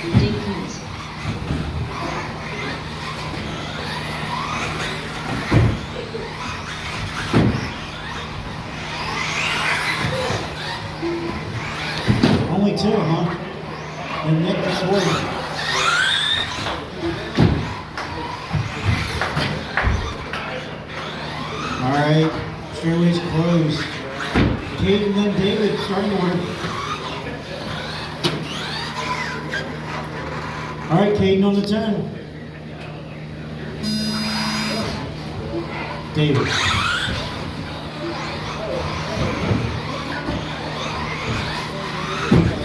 Decrease. Only two, huh? And Nick the Warrior. All right, straightaway's closed. Kate and then David, starting order. All right, Caden on the 10. David.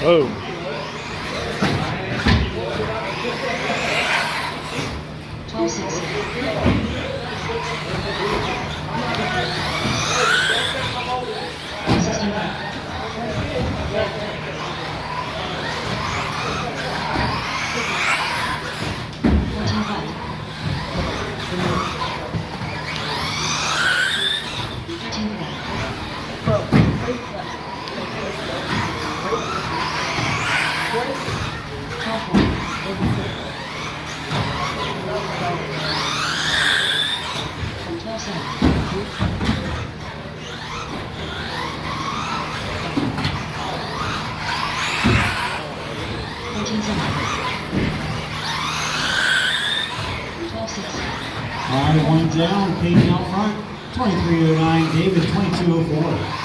Oh. 12-6. All right, one down, Caden out front. 2309, David 2204.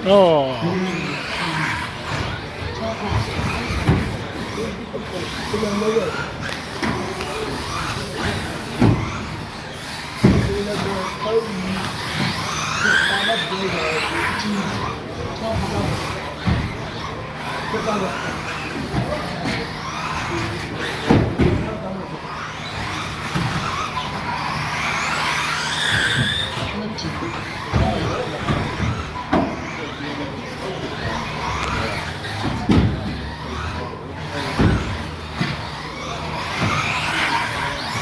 Oh.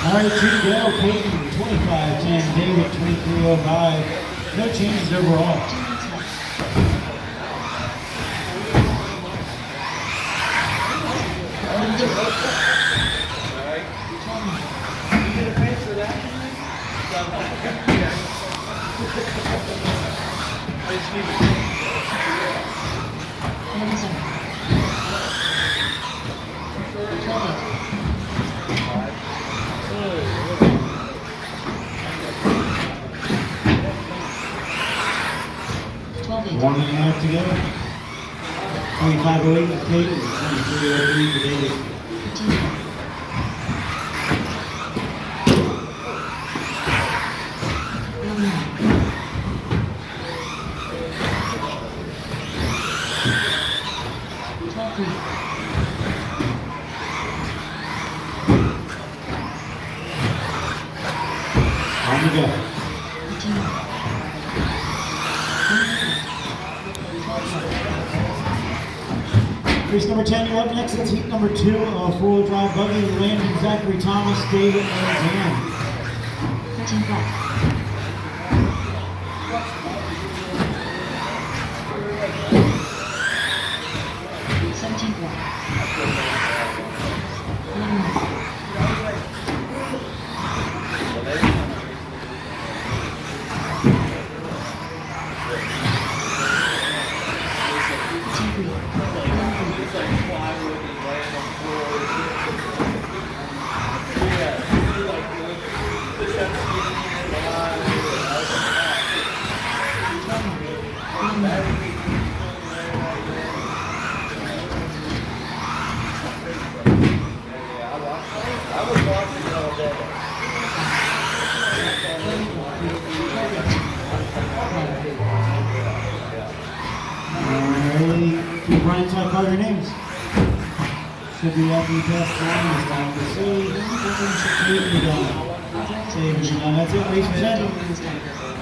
All right, two to go. Caden 25-10, David 2305. No changes overall. One and a half to go. 2508 for Caden, 2303 for David. On the go. Race number 10, you're up next. It's heat number 2, four-wheel drive buggy, Landon, Zachary Thomas, David, and Dan. 13 black. 17 black. 11 black. Do Brian so I call your names? Should be at the best one this time. Say, you're done. Say, you're done. That's it, ladies and gentlemen.